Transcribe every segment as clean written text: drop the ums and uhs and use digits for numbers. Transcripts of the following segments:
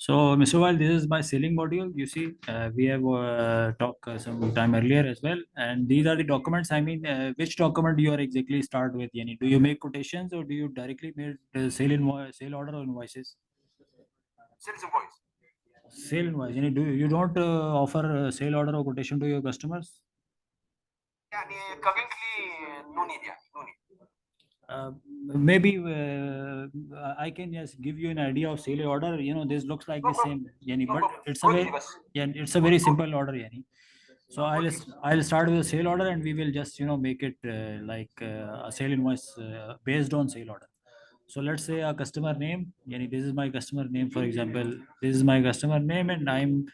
So, Mr. Weil, this is my selling module. You see, we have talked some time earlier as well, and these are the documents. I mean, which document you are exactly start with? Yani, do you make quotations or do you directly make sale invoice, sale order or invoices? Sales invoice. Sale invoice. Yani, do you don't offer sale order or quotation to your customers? يعني currently no need يعني no need. Maybe I can just give you an idea of sale order. You know, this looks like the same, yani, but it's a very, yeah, it's a very simple order, yani. So I'll start with a sale order, and we will just make it like a sale invoice based on sale order. So let's say a customer name. Yani, this is my customer name, for example. This is my customer name, and I'm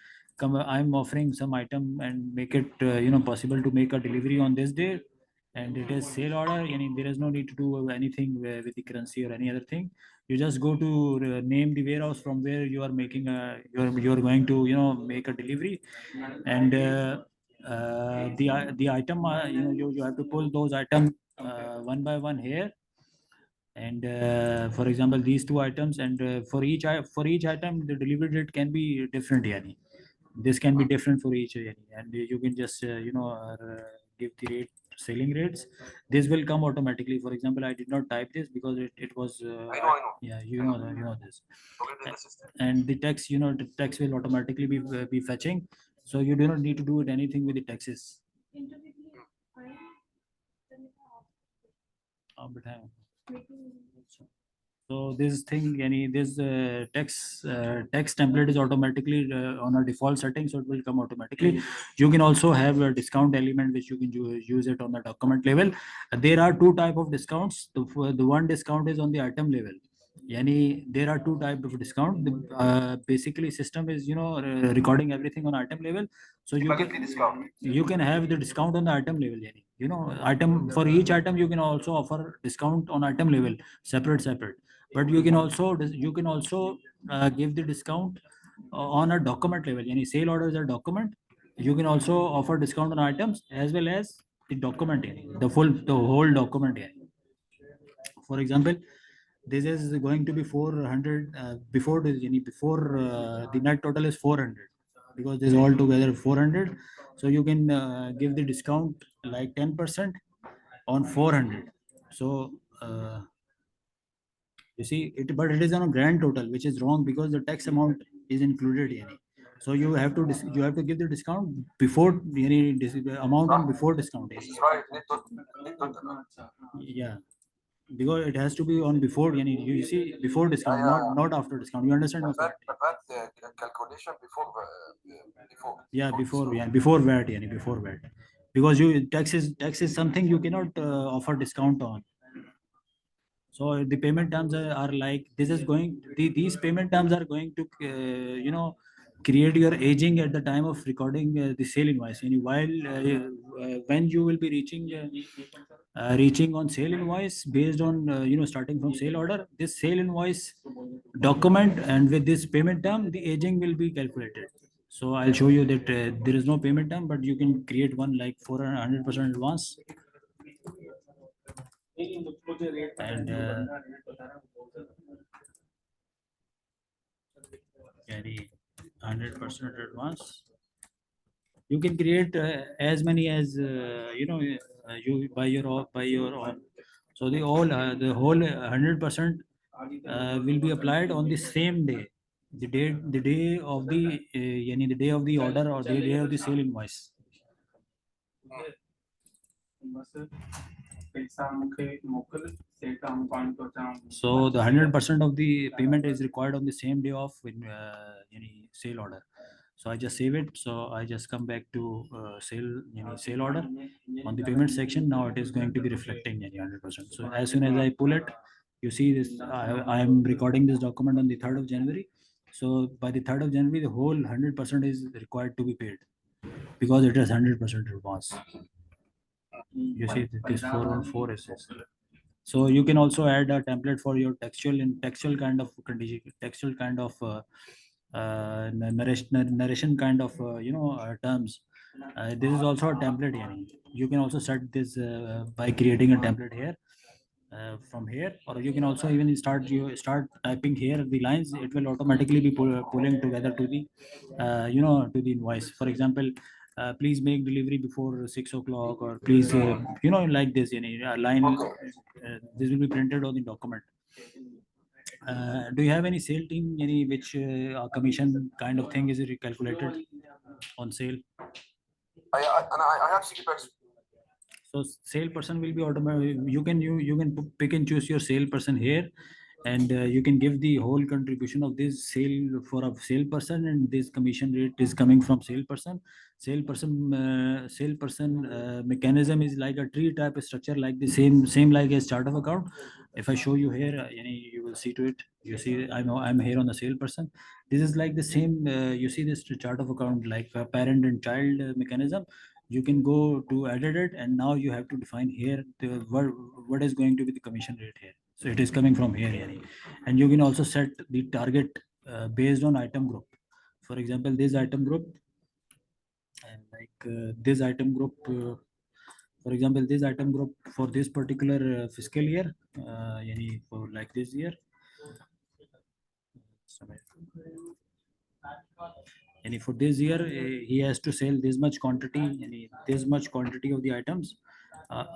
offering some item and make it possible to make a delivery on this day, and it is sale order. Yani, there is no need to do anything with the currency or any other thing. You just go to name the warehouse from where you are making you're going to make a delivery, and the item you have to pull those items one by one here, and for example these two items, and for each item the delivery date can be different, yani. This can be different for each, yani, and you can just give the rate, selling rates. This will come automatically. For example, I did not type this because it was I know. yeah, you know this. Already in the system. And the text, the text will automatically be fetching, so you do not need to do it anything with the texts. So this thing, any this text template is automatically on a default setting, so it will come automatically. You can also have a discount element which you can use it on the document level. There are two type of discounts. The one discount is on the item level. Yani, there are two type of discount. Basically, system is recording everything on item level, so you can have the discount on the item level. Yani, item for each item you can also offer discount on item level, separate. But you can also give the discount on a document level. Yani, sale order is a document. You can also offer discount on items as well as the document, yani, the whole document. Yani. For example, this is going to be 400 before the net total is 400, because this is all together 400. So you can give the discount like 10% on 400. So you see it, but it is on a grand total, which is wrong because the tax amount is included here. So you have to you have to give the discount before any amount on before discount. This is right. Yeah, because it has to be on before, you see, before discount, not after discount. You understand? Calculation before Yeah, before VAT, before VAT, because you tax is something you cannot offer discount on. So the payment terms are like this is going. These payment terms are going to create your aging at the time of recording the sale invoice. While when you will be reaching on sale invoice based on starting from sale order, this sale invoice document, and with this payment term the aging will be calculated. So I'll show you that there is no payment term, but you can create one like for 100% advance. And carry 100% advance. You can create as many as you by your own. So the whole 100% will be applied on the same day, the day of the day of the order or the day of the sale invoice. So the 100% of the payment is required on the same day of any sale order. So I just save it. So I just come back to sale order on the payment section. Now it is going to be reflecting any 100%. So as soon as I pull it, you see this. I am recording this document on the 3rd of January. So by the 3rd of January, the whole 100% is required to be paid because it is 100% advance. You see this 414 is this. So you can also add a template for your textual kind of condition, textual kind of narration kind of terms. This is also a template. Yani. You can also set this by creating a template here. from here, or you can also even start typing here the lines. It will automatically be pulling together to the to the invoice. For example, please make delivery before 6 o'clock, or please like this, a line. This will be printed on the document. Do you have any sale team, any which commission kind of thing is calculated on sale? I have 6 person. So sale person will be automatic. You can pick and choose your sale person here, and you can give the whole contribution of this sale for a sale person, and this commission rate is coming from sale person. Sale person mechanism is like a tree type of structure, like the same like a start of account. If I show you here, you will see to it. You see, I'm here on the sale person. This is like the same. You see this chart of account like a parent and child mechanism. You can go to edit it, and now you have to define here what is going to be the commission rate here. So it is coming from here, and you can also set the target based on item group. For example, this item group, and this item group for example, this item group for this particular fiscal year, for like this year, and for this year he has to sell this much quantity, this much quantity of the items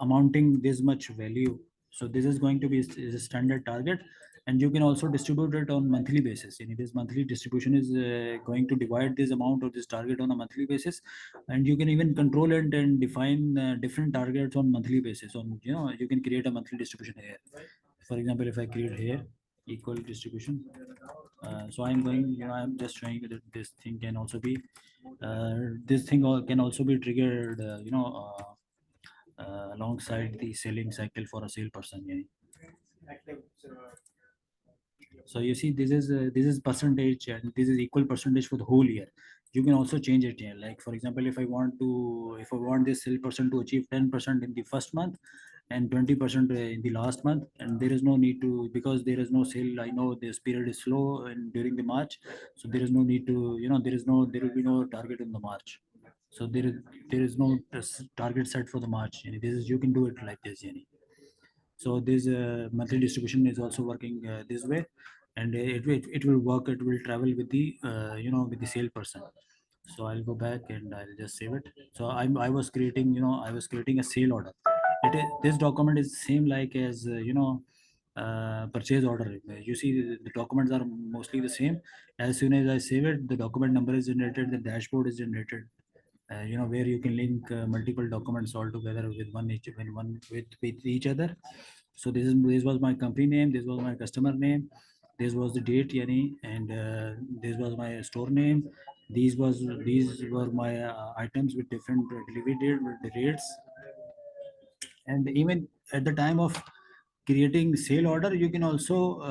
amounting this much value. So this is going to be is a standard target, and you can also distribute it on monthly basis. This monthly distribution is going to divide this amount or this target on a monthly basis, and you can even control it and define different targets on monthly basis. On you can create a monthly distribution here. For example, if I create here equal distribution, so I'm going, I'm just showing you that this thing can also be this thing can also be triggered alongside the selling cycle for a sale person. So you see, this is percentage, and this is equal percentage for the whole year. You can also change it here. Like for example, if I want this sale person to achieve 10% in the first month and 20% in the last month, and there is no need to, because there is no sale. I know this period is slow and during the March, so there is no need to, there will be no target in the March. So there is no target set for the March. This is, you can do it like this. So this monthly distribution is also working this way, and it will work. It will travel with the with the sale person. So I'll go back and I'll just save it. So I was creating, I was creating a sale order. This document is same like as purchase order. You see, the documents are mostly the same. As soon as I save it, the document number is generated, the dashboard is generated, where you can link multiple documents all together with with each other. So this was my company name, this was my customer name, this was the date, and this was my store name. These were my items with different delivery date with the rates. And even at the time of creating sale order, you can also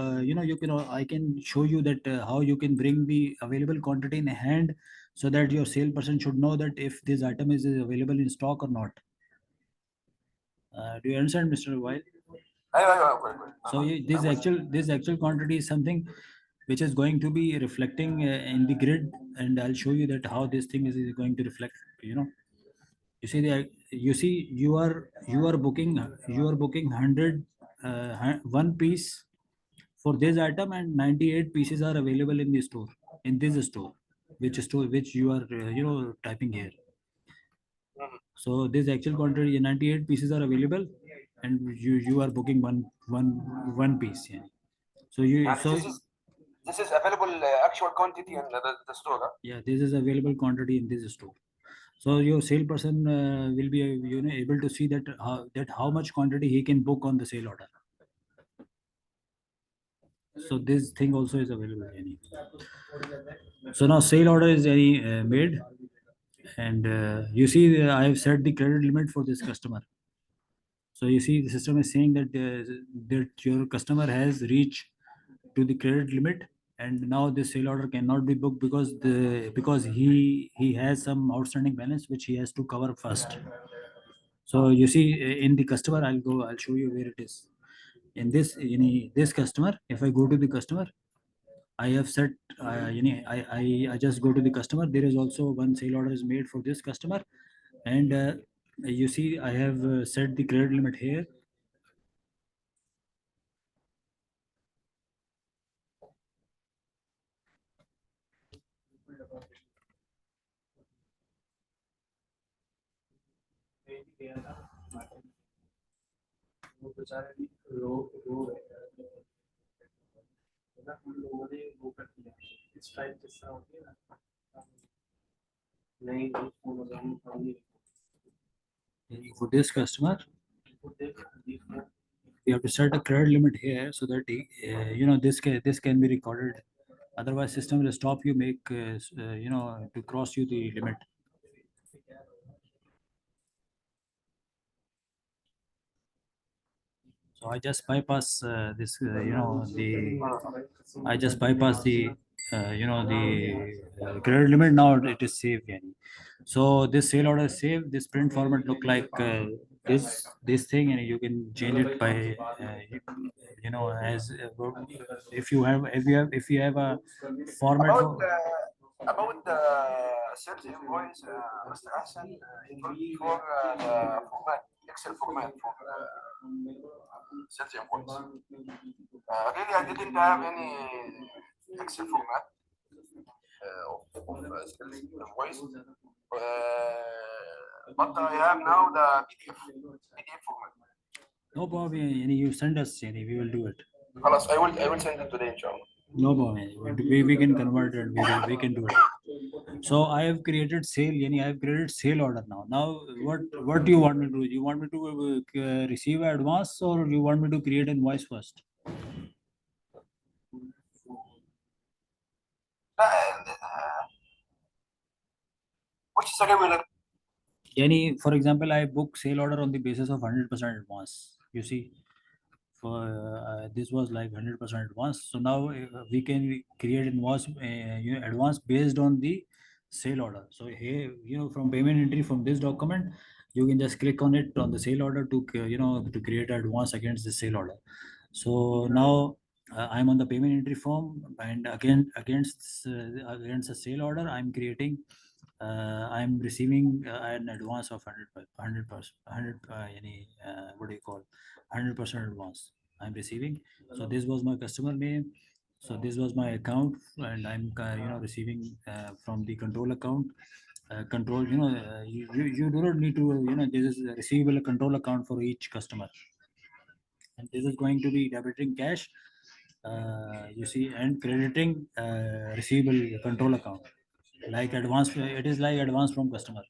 I can show you that how you can bring the available quantity in hand, so that your sale person should know that if this item is available in stock or not. Do you understand, Mr. While? So this actual quantity is something which is going to be reflecting in the grid, and I'll show you that how this thing is going to reflect. You see, you are booking 100 one piece for this item, and 98 pieces are available in the store, in this store which you are typing here. So this actual quantity 98 pieces are available, and you are booking one piece. So this is available actual quantity in the store. Huh? Yeah, this is available quantity in this store. So your sale person will be able to see that how much quantity he can book on the sale order. So this thing also is available. So now sale order is made, and you see I have set the credit limit for this customer. So you see, the system is saying that your customer has reached to the credit limit, and now this sale order cannot be booked because he has some outstanding balance which he has to cover first. So you see, in the customer, I'll show you where it is. In this customer, if I go to the customer, I have set, I just go to the customer. There is also one sale order is made for this customer, and you see, I have set the credit limit here. For this customer, you have to set a credit limit here so that this can be recorded. Otherwise, system will stop you to cross you the limit. So I just bypass this, I just bypass the credit limit. Now it is saved. Yani. So this sale order is saved. This print format look like this thing, and you can change it by as if you have a format. About the sales invoice, Mr. Hassan, it will be for the format, Excel format for sales invoice. Really, I didn't have any Excel format of sales invoice, but I have now the PDF format. No problem. You send us. We will do it. خلاص, I will send it today, inshallah. No problem. We can convert it. We can do it. So I have created sale. I have created sale order now. Now what do you want me to do? You want me to receive advance, or you want me to create invoice first? Which is a regular. For example, I book sale order on the basis of 100% advance. You see, for this was like 100% advance. So now we can create invoice advance based on the sale order. So here, from payment entry from this document, you can just click on it on the sale order to to create advance against the sale order. So now I'm on the payment entry form, and again against the sale order, I'm receiving an advance of 100%, what do you call, 100% advance I'm receiving. So this was my customer name. So this was my account, and I'm receiving from the control account. Control, you do not need to, this is a receivable control account for each customer, and this is going to be debiting cash, you see, and crediting receivable control account, like advance. It is like advance from customer.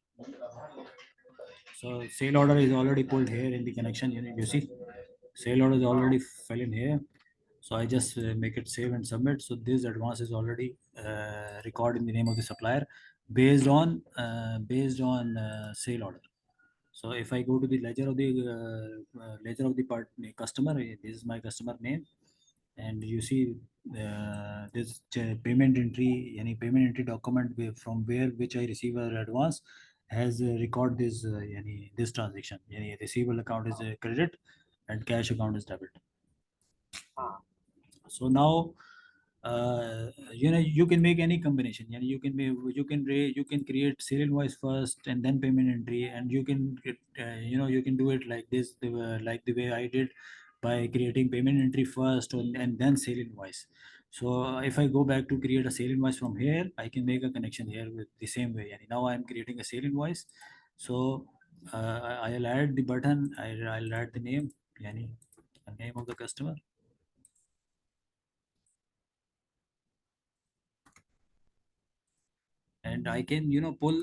So sale order is already pulled here in the connection. You see, sale order is already fell in here. So I just make it save and submit. So this advance is already recorded in the name of the supplier based on sale order. So if I go to the ledger of the customer, this is my customer name, and you see this payment entry, any payment entry document from which I receive an advance has record this this transaction. Any receivable account is a credit and cash account is debit. So now you can make any combination. You can create sale invoice first and then payment entry, and you can you can do it like this, like the way I did, by creating payment entry first and then sale invoice. So if I go back to create a sale invoice from here, I can make a connection here with the same way. And now I'm creating a sale invoice. So I'll add the button. I'll add the name, yani, the name of the customer. And I can pull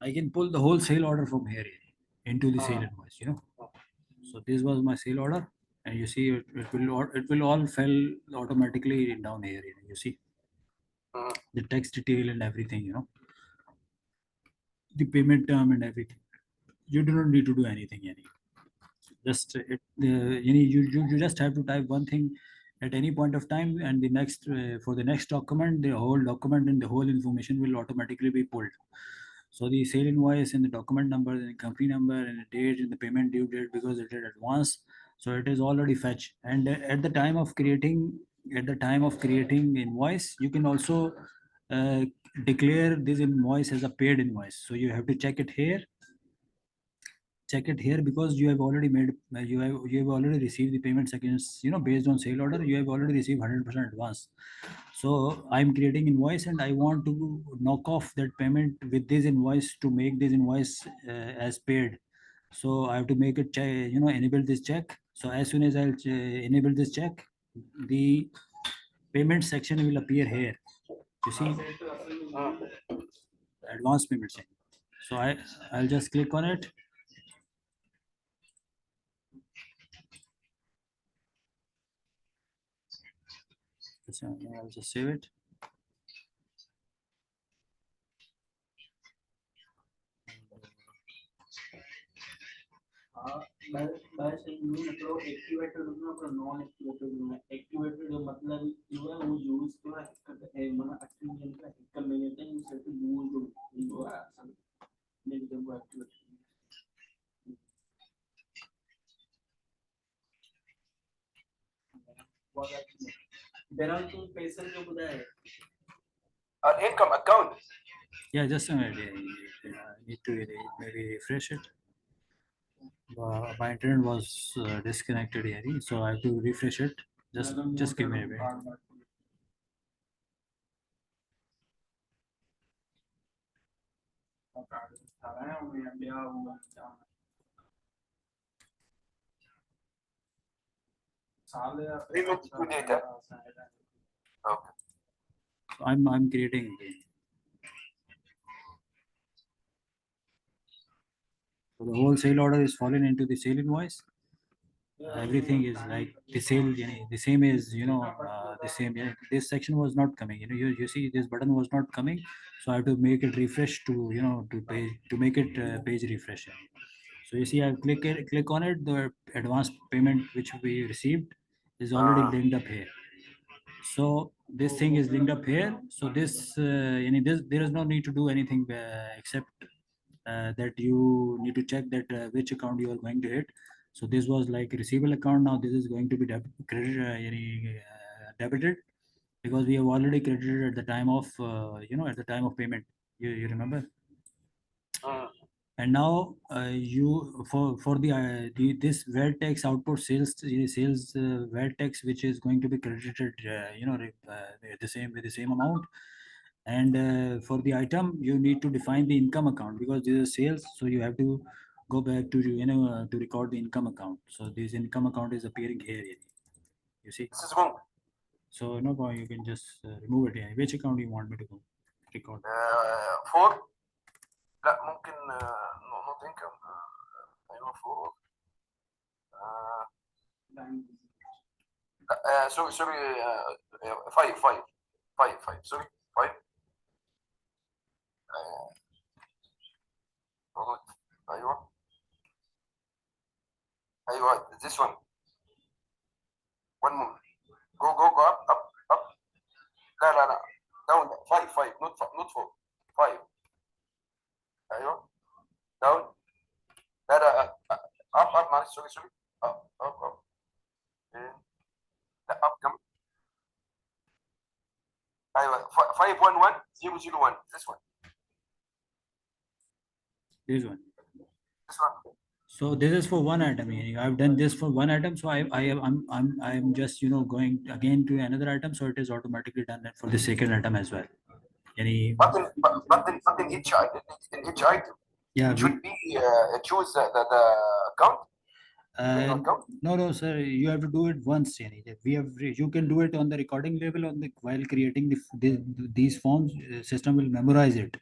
the whole sale order from here into the sale invoice. So this was my sale order, and you see it will all fell automatically down here. You see the text detail and everything. The payment term and everything. You do not need to do anything. Just you just have to type one thing at any point of time, and the next for the next document, the whole document and the whole information will automatically be pulled. So the sale invoice and the document number and the company number and the date and the payment due date, because it is advance, so it is already fetched. And at the time of creating invoice, you can also uh, declare this invoice as a paid invoice. So you have to check it here. check it here because you have already made you have already received the payment seconds, based on sale order. You have already received 100% advance. So I'm creating invoice and I want to knock off that payment with this invoice to make this invoice as paid. So I have to make it enable this check. So as soon as I'll enable this check, the payment section will appear here. You see, advance payment check. So I'll just click on it. So I'll just save it. मतलब activated मतलब non activated activated मतलब जो है वो use थोड़ा मतलब activation का हिक्कल में लेते हैं उसे तो यूज जो है असल में जब वो एक्टिवेट बेरल तो पैसे जो बुलाए income account. Yeah, just a minute. Need to maybe refresh it. My internet was disconnected here, so I have to refresh it. Just give me a minute. Remove to data. Okay. I'm creating again. So the whole sale order is fallen into the sale invoice. Everything is like the sale, the same is the same. Yeah, this section was not coming. You see this button was not coming, so I have to make it refresh to to page to make it page refresh. So you see, I click on it. The advance payment which we received is already linked up here. So this thing is linked up here. So this there is no need to do anything except that you need to check that which account you are going to hit. So this was like receivable account. Now this is going to be debited because we have already credited at the time of at the time of payment. You remember? And now you for the this VAT tax output sales VAT tax which is going to be credited the same with the same amount. And for the item you need to define the income account because this is sales, so you have to go back to to record the income account. So this income account is appearing here. You see, This is wrong. so no problem, you can just remove it. Which account you want me to go record? For لا ممكن not income. أيوة for sorry 5 sorry 5 أيوة أيوة this one more go up لا down 5 not 4 5 أيوة down لا up معلش sorry up لا up كم أيوة 511001 this one This one. this one So this is for one item. I've done this for one item, so I'm just going again to another item, so it is automatically done for the second item as well. Any but in each item yeah, it should be choose the account. no, sir. You have to do it once. You can do it on the recording level while creating these forms. System will memorize it,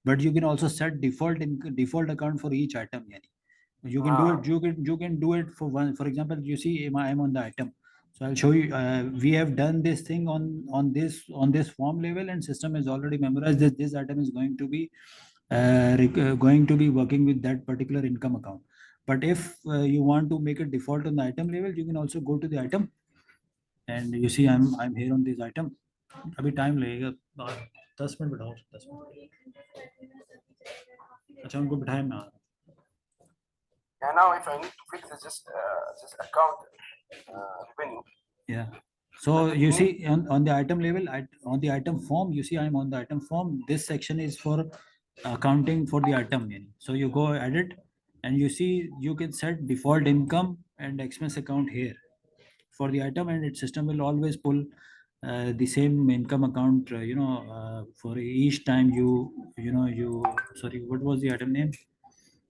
but you can also set default account for each item. You can do it. You can do it for one. For example, you see, I'm on the item. So I'll show you. We have done this thing on this form level, and system has already memorized that this item is going to be working with that particular income account. But if you want to make it default on the item level, you can also go to the item, and you see I'm here on this item. अभी time लगेगा 10 minute बिठाओ 10 minute अच्छा उनको बिठाए ना And now if I need to fix this account revenue. Yeah. So you see on the item level, on the item form, you see I'm on the item form. This section is for accounting for the item. So you go edit and you see you can set default income and expense account here for the item, and its system will always pull the same income account, for each time you sorry, what was the item name?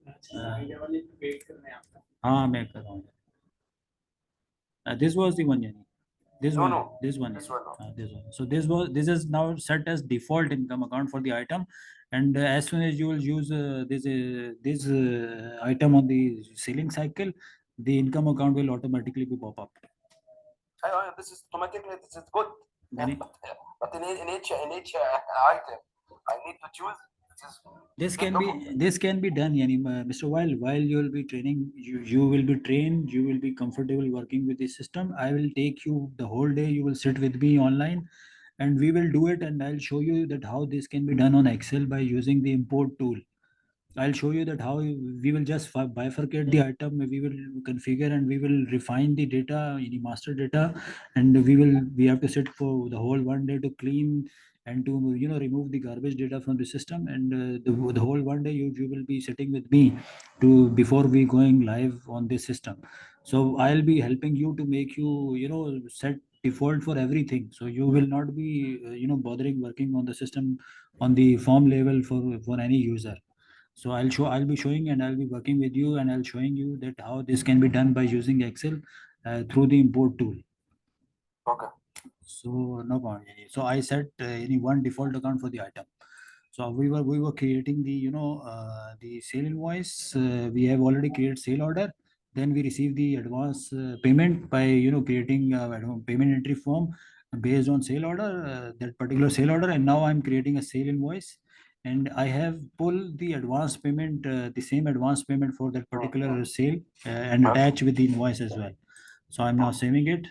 Idea वाले wait करना है आपका हाँ मैं कर रहा हूँ. This was the one, yani. This No, one, no. this one, This one, no. this one. So this is now set as default income account for the item, and as soon as you will use this item on the selling cycle, the income account will automatically be pop up. This is automatically. This is good. Yani, But in each item, I need to choose. this can be done, yani, Mr. While you will be training, you will be trained, you will be comfortable working with the system. I will take you the whole day. You will sit with me online, and we will do it, and I'll show you that how this can be done on Excel by using the import tool. I'll show you that how we will just bifurcate the item, we will configure and we will refine the data, any master data, and we have to sit for the whole one day to clean and to remove the garbage data from the system, and the whole one day you will be sitting with me to before we going live on this system. So I'll be helping you to make you set default for everything, so you will not be bothering working on the system on the form level for any user. So I'll be showing and I'll be working with you, and I'll showing you that how this can be done by using Excel through the import tool. Okay. So no problem. So I set any one default account for the item. So we were creating the sale invoice. We have already created sale order. Then we receive the advance payment by creating payment entry form based on sale order, that particular sale order. And now I'm creating a sale invoice, and I have pulled the advance payment, the same advance payment for that particular sale, and attach with the invoice as well. So I'm now saving it.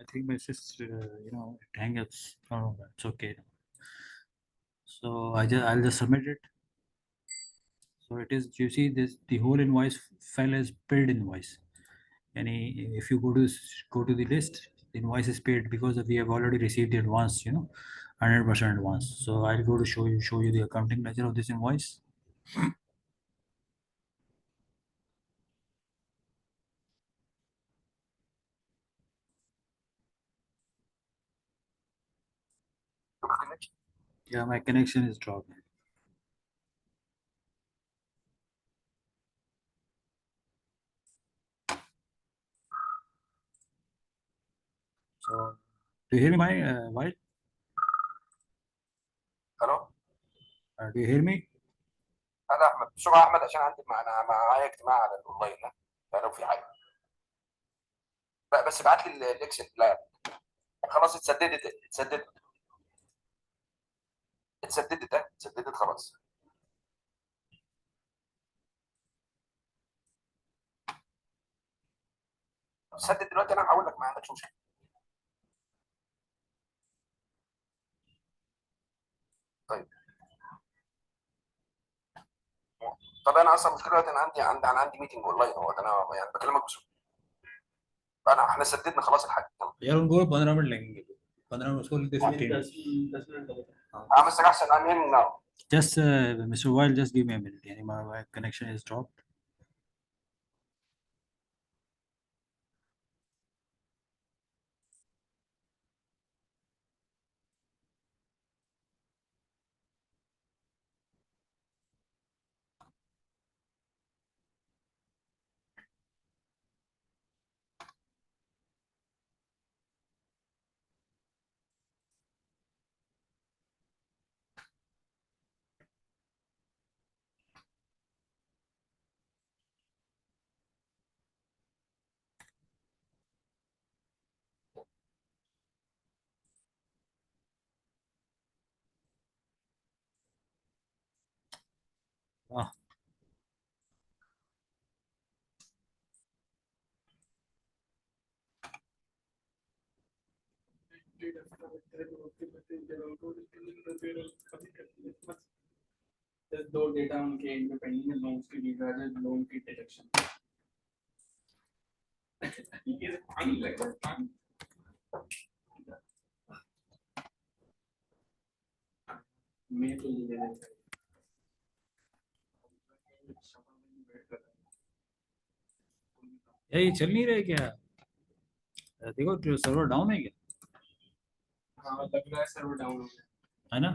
I think my sister, it hangs. Oh, it's okay. So I'll just submit it. So it is, you see this, the whole invoice file as paid invoice. And if you go to the list, the invoice is paid because we have already received the advance, 100% advance. So I'll go to show you the accounting ledger of this invoice. Yeah, my connection is dropped. So do you hear me, my White? Hello. Do you hear me? انا احمد بسرعه احمد عشان عندي انا معايا اجتماع على الاونلاين ده فلو في حاجه بس ابعت لي الاكسل. لا خلاص اتسددت خلاص. سدد دلوقتي انا هقول لك ما عندكش مشكله. طيب طب انا اصلا مشكله دلوقتي انا عندي ميتنج اونلاين اهو انا يعني بكلمك بسرعه. احنا سددنا خلاص الحاجه. यार उनको 15 minute लगेंगे. 15 minute उसको लिखते 15. 10 minute लगेगा مستر احسن I'm in now. Just Mr. While, just give me a minute. My connection is dropped. Ah. दो data उनके and में pending है, लोन्स की डिक्लेरेशन, लोन की डिडक्शन। ये पानी लग रहा है, मैं तो ये ले लेता ये चल नहीं रहे क्या? देखो सर्वर डाउन है क्या? हाँ लग रहा है सर्वर डाउन हो गया है ना?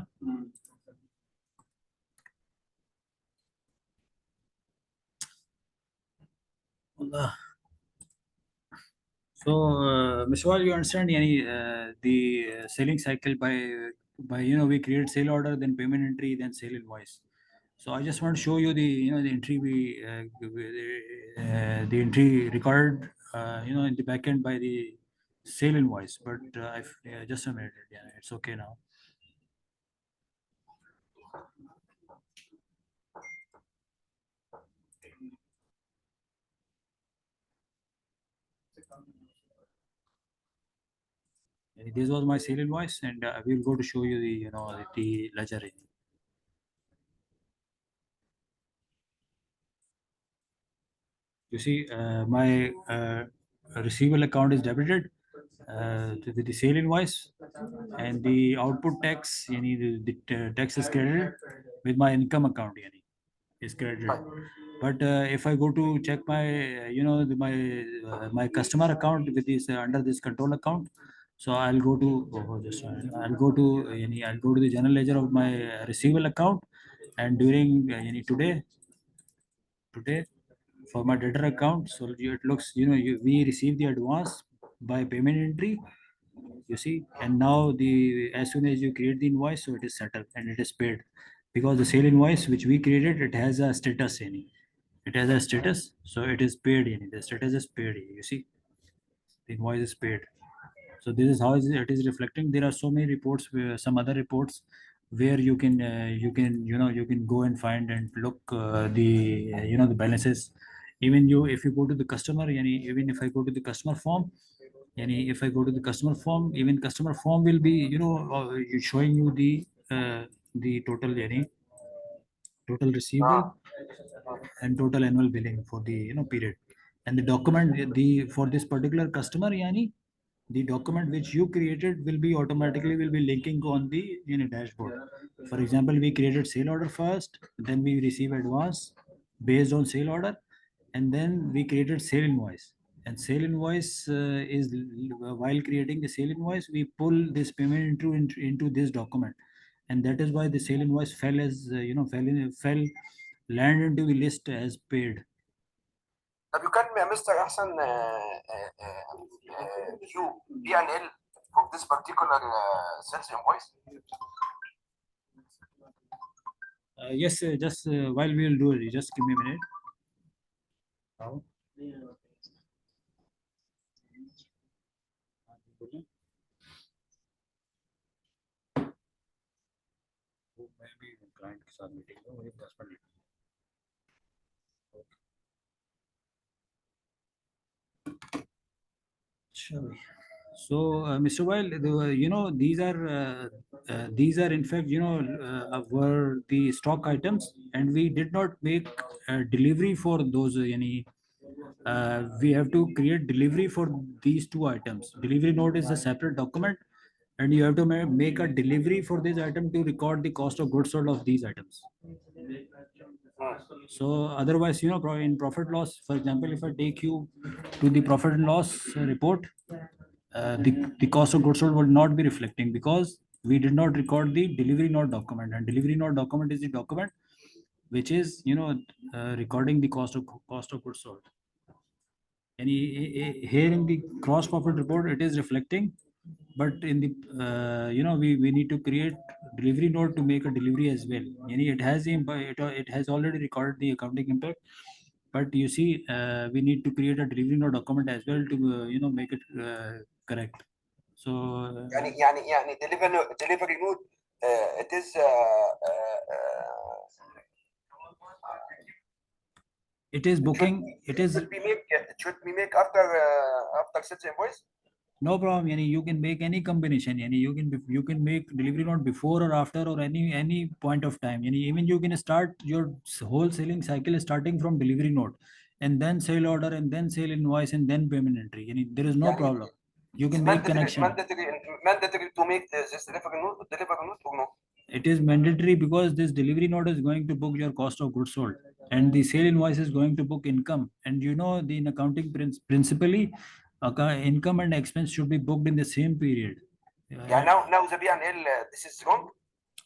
Allah. So, Mr. Wal, you understand, the selling cycle by we create sale order, then payment entry, then sale invoice. So I just want to show you the entry the entry recorded in the backend by the sale invoice. But just a minute, yeah, it's okay now. This was my sale invoice, and we'll go to show you the ledger. You see, my receivable account is debited with the sale invoice, and the output tax, the tax is credited with my income account, is credited. But if I go to check my, my customer account with this under this control account, so I'll go to just a minute. I'll go to the general ledger of my receivable account, and during today for my debtor account, so it looks, we receive the advance by payment entry, you see, and now the as soon as you create the invoice, so it is settled and it is paid, because the sale invoice which we created, it has a status in it. It has a status, so it is paid in it. The status is paid, you see, the invoice is paid. So this is how it is reflecting. There are so many reports, some other reports where you can go and find and look the balances. Even if you go to the customer, even if I go to the customer form, if I go to the customer form, even customer form will be showing you the total total receivable and total annual billing for the period, and the document for this particular customer, the document which you created will be automatically will be linking on the dashboard. For example, we created sale order first, then we receive advance based on sale order, and then we created sale invoice. And sale invoice while creating the sale invoice, we pull this payment into this document, and that is why the sale invoice fell as land into the list as paid. طب you can Mr. Hassan view P&L for this particular sales invoice? Yes, just while we will do it, just give me a minute. How? Maybe client के साथ meeting हो, मुझे 10 minute Sure. So, Mr. Weil, these are in fact, were the stock items, and we did not make delivery for those. We have to create delivery for these two items. Delivery note is a separate document, and you have to make a delivery for this item to record the cost of goods sold of these items. So otherwise, in profit loss, for example, if I take you to the profit and loss report, the cost of goods sold will not be reflecting, because we did not record the delivery note document, and delivery note document is the document which is recording the cost of goods sold. And here in the gross profit report, it is reflecting, but in the we need to create delivery note to make a delivery as well. It has already recorded the accounting impact, but you see, we need to create a delivery note document as well to make it correct. So يعني delivery note it is It is booking. It is It should be make after sales invoice. no problem. You can make any combination. You can make delivery note before or after or any point of time. Even you can start your whole selling cycle starting from delivery note, and then sale order, and then sale invoice, and then payment entry. There is no Yani, problem. You it's can make connection. mandatory to make this delivery note or no? It is mandatory because this delivery note is going to book your cost of goods sold, and the sale invoice is going to book income. And the in accounting principally, income and expense should be booked in the same period. Yeah, now the P&L, this is wrong.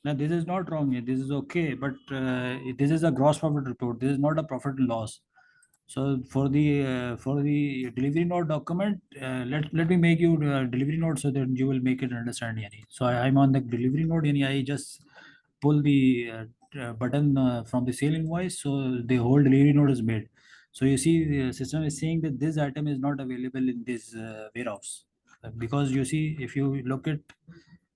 Now this is not wrong. This is okay, but this is a gross profit report. This is not a profit and loss. So for the delivery note document, let me make you delivery note so that you will make it understand. So I'm on the delivery note. I just pull the button from the sale invoice, so the whole delivery note is made. So you see, the system is saying that this item is not available in this warehouse, because you see, if you look at,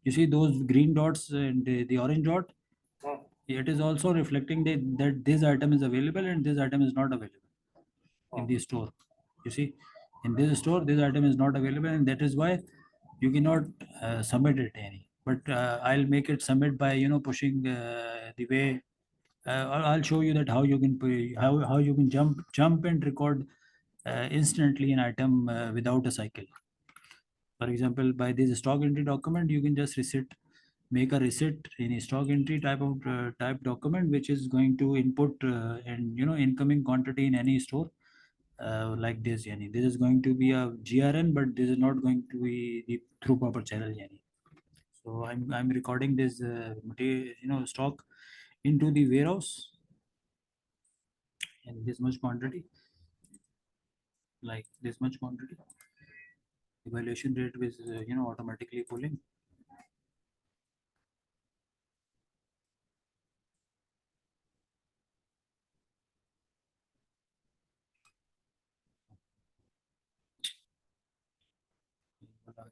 you see those green dots and the orange dot, Hmm. it is also reflecting that this item is available and this item is not available in the store. You see, in this store this item is not available, and that is why you cannot submit it any. But I'll make it submit by pushing the way. I'll show you that how you can how you can jump and record instantly an item without a cycle. For example, by this stock entry document, you can just make a receipt in a stock entry type of type document, which is going to input and incoming quantity in any store, like this. This is going to be a GRN, but this is not going to be the through proper channel. So I'm recording this stock into the warehouse in this much quantity, like this much quantity. Evaluation rate is automatically pulling.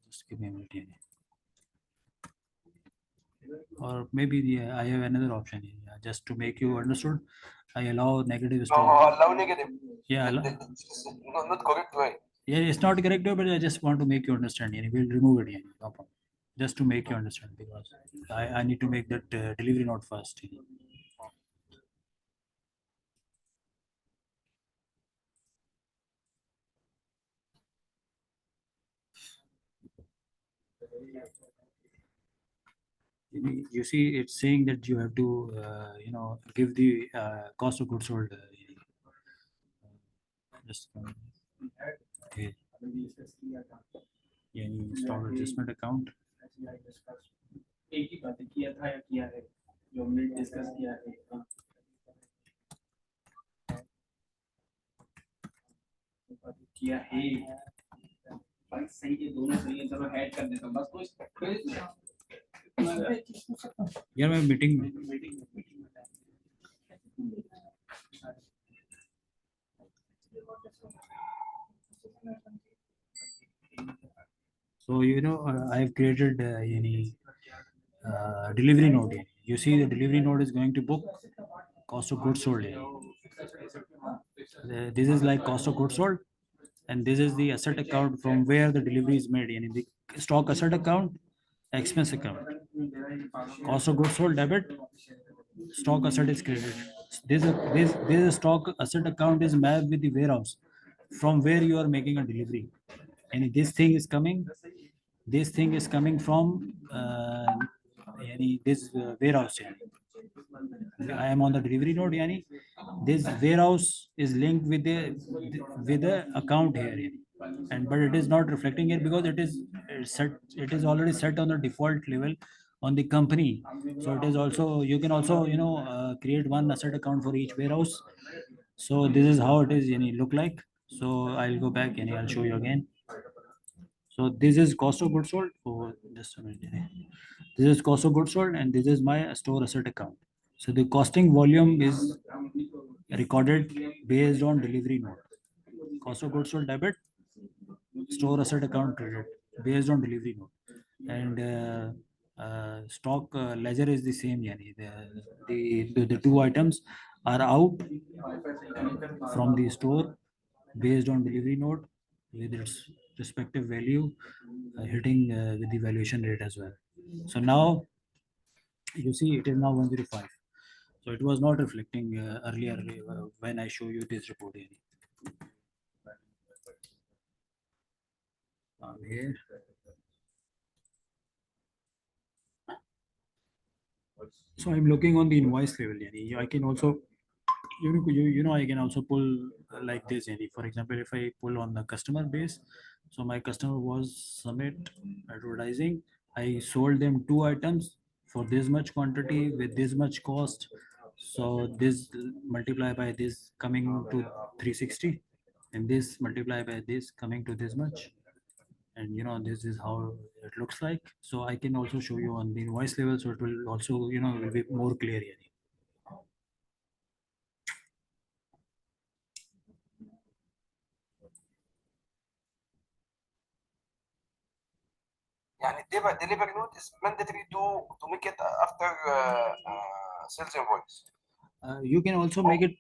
Just give me a minute. Or maybe I have another option here. Just to make you understood, I allow negative No, stock. allow negative. Yeah, It's not correct way. yeah, it's not correct, but I just want to make you understand. We'll remove it. No problem. Just to make you understand, because I need to make that delivery note first. You see, it's saying that you have to give the cost of goods sold. Just okay. Yeah, you install adjustment account. एक ही बात किया था या किया है जो हमने discuss किया है किया है भाई सही है दोनों सही है चलो ऐड कर देता हूं बस कोई यार मैं मीटिंग में So I have created any delivery note. You see, the delivery note is going to book cost of goods sold. This is like cost of goods sold, and this is the asset account from where the delivery is made. The stock asset account, expense account. Cost of goods sold debit, stock asset is credited. This stock asset account is mapped with the warehouse from where you are making a delivery, and this thing is coming. This thing is coming from this warehouse. I am on the delivery node. This warehouse is linked with the account here, and but it is not reflecting here because it is set. It is already set on the default level on the company. So it is also, you can also create one asset account for each warehouse. So this is how it is look like. So I'll go back and I'll show you again. So this is cost of goods sold. For just a minute. This is cost of goods sold, and this is my store asset account. So the costing volume is recorded based on delivery note. Cost of goods sold debit, store asset account credit based on delivery note, and stock ledger is the same. The two items are out from the store based on delivery note with its respective value, hitting with the valuation rate as well. So now you see it is now 105. So it was not reflecting earlier when I show you this report here. Here. So I'm looking on the invoice level. I can also I can also pull like this. For example, if I pull on the customer base, so my customer was Summit Advertising. I sold them 2 items for this much quantity with this much cost. So this multiply by this coming to 360, and this multiply by this coming to this much. And this is how it looks like. So I can also show you on the invoice level, so it will also will be more clear here. يعني delivery note is mandatory to make it after sales invoice. You can also make it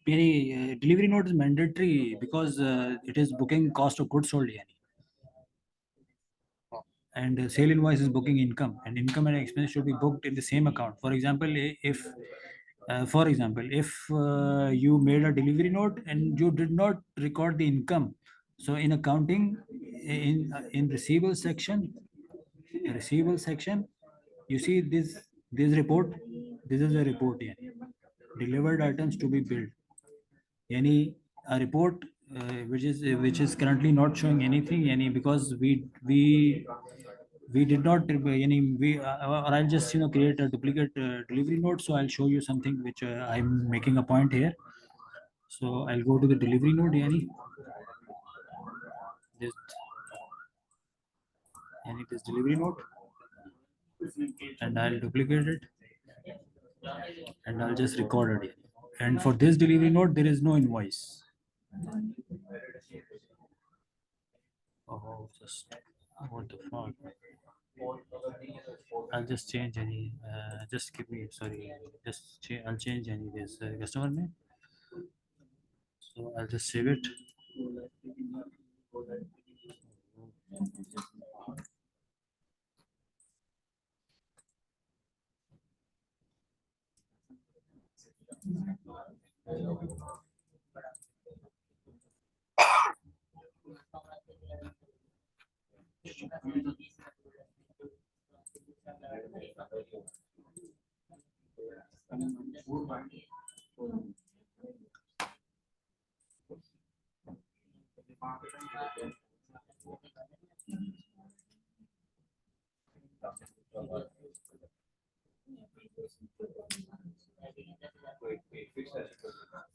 delivery note is mandatory because it is booking cost of goods sold. And sale invoice is booking income, and income and expense should be booked in the same account. For example, if you made a delivery note and you did not record the income, so in accounting, in receivable section, you see this report. This is a report here, delivered items to be billed. Any a report which is currently not showing anything, any because we did not any we or I'll just create a duplicate delivery note. So I'll show you something which I'm making a point here. So I'll go to the delivery note, this this delivery note, and I'll duplicate it, and I'll just record it. And for this delivery note, there is no invoice. Oh, just what the fuck? I'll just change any. Just give me. Sorry. I'll change any this customer name. So I'll just save it.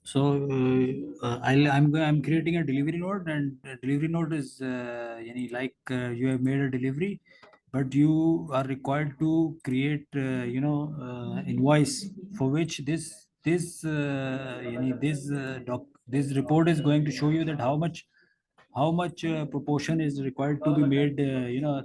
So I'm creating a delivery note, and delivery note is you have made a delivery, but you are required to create invoice for which this report is going to show you that how much proportion is required to be made,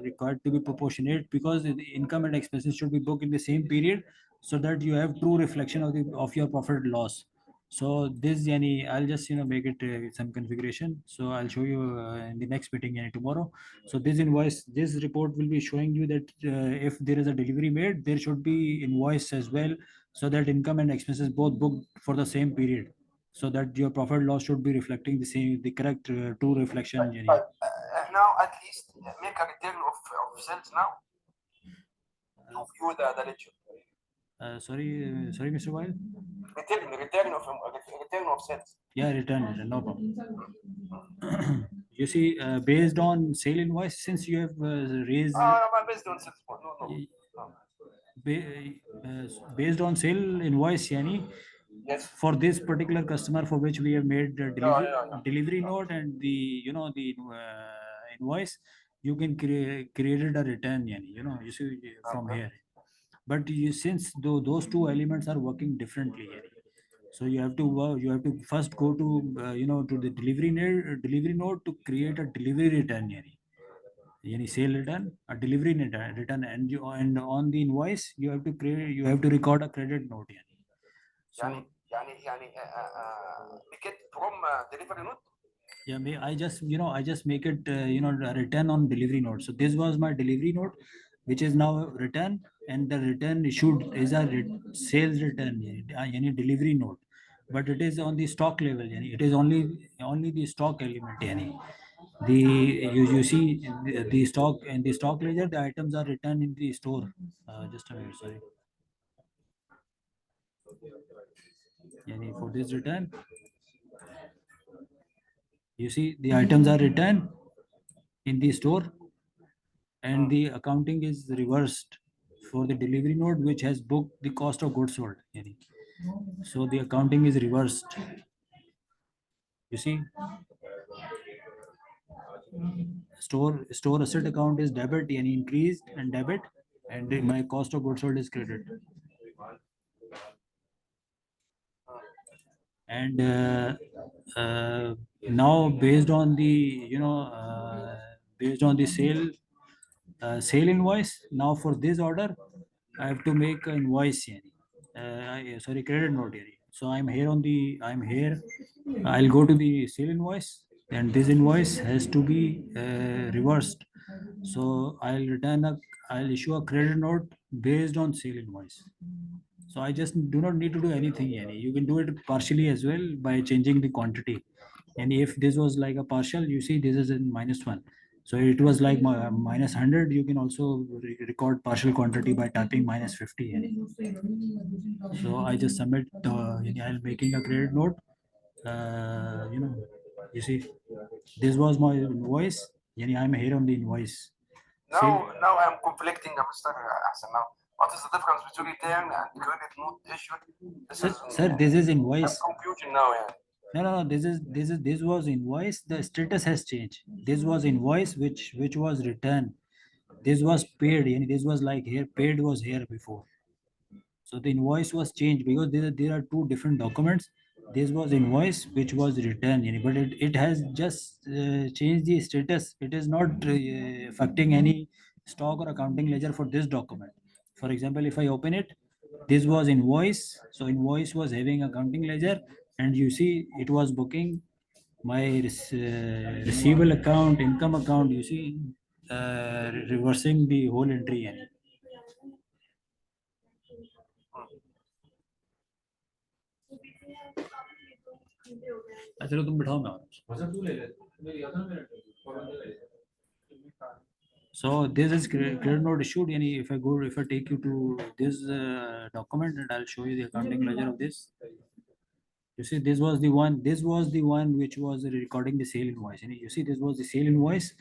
required to be proportionate, because the income and expenses should be booked in the same period, so that you have true reflection of your profit loss. So this I'll just make it some configuration. So I'll show you in the next meeting tomorrow. So this report will be showing you that if there is a delivery made, there should be invoice as well, so that income and expenses both booked for the same period, so that your profit loss should be reflecting the correct true reflection. Now at least make a return of sales now to view the ledger. Sorry, Mr. Weil. Return of sales. Yeah, return, no problem. You see, based on sale invoice, since you have raised Based on sales. No. Based on sale invoice, Yes. for this particular customer for which we have made the delivery Yeah. note and the invoice, you can created a return, you see from here. But since those two elements are working differently, so you have to first go to to the delivery note to create a delivery return, sale return, a delivery return, and on the invoice you have to record a credit note, so يعني make it from delivery note. Yeah, I just make it, a return on delivery note. So this was my delivery note, which is now return, and the return issued is a sales return, any delivery note, but it is on the stock level. It is only the stock element. The you see the stock and the stock ledger, the items are returned in the store. Just a minute, sorry. For this return, you see the items are returned in the store, and the accounting is reversed for the delivery note, which has booked the cost of goods sold. So the accounting is reversed. You see, store asset account is debit, increased and debit, and my cost of goods sold is credit. And now, based on the sale invoice, now for this order I have to make an invoice. Sorry, credit note. So I'm here. I'll go to the sale invoice, and this invoice has to be reversed. So I'll issue a credit note based on sale invoice. So I just do not need to do anything. You can do it partially as well by changing the quantity. And if this was like a partial, you see this is in -1. So it was like -100. You can also record partial quantity by typing -50. So I just submit I'll making a credit note. You see, this was my invoice. I'm here on the invoice. Now I'm conflicting, Mr. Hassan. Now, what is the difference between return and credit note issued? Sir, this is invoice. I'm confusion now. No. This was invoice. The status has changed. This was invoice which was returned. This was paid. This was like here. Paid was here before. So the invoice was changed because there are two different documents. This was invoice which was returned, but it has just changed the status. It is not affecting any stock or accounting ledger for this document. For example, if I open it, this was invoice. So invoice was having accounting ledger, and you see it was booking my receivable account, income account. You see, reversing the whole entry. चलो तुम बिठाओ मैं. So this is credit note issued. If I take you to this document, and I'll show you the accounting ledger of this. You see, this was the one. This was the one which was recording the sale invoice. You see, this was the sale invoice,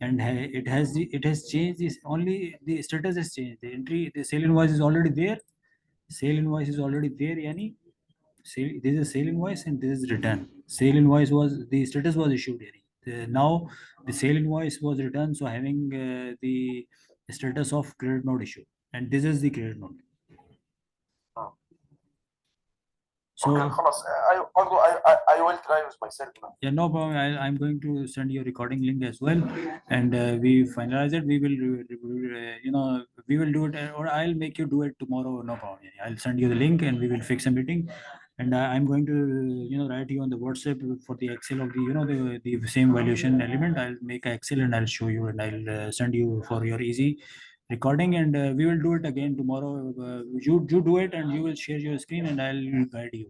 and it has changed. This only the status has changed. The entry, the sale invoice is already there. Sale invoice is already there. This is sale invoice, and this is return. Sale invoice was the status was issued. Now the sale invoice was returned, so having the status of credit note issue, and this is the credit note. So okay, I will try with myself now. Yeah, no problem. I'm going to send you a recording link as well, and we finalize it. We will do it, or I'll make you do it tomorrow. No problem. I'll send you the link, and we will fix a meeting. And I'm going to write you on the WhatsApp for the Excel of the same valuation element. I'll make an Excel and I'll show you, and I'll send you for your easy recording, and we will do it again tomorrow. You do it, and you will share your screen, and I'll guide you.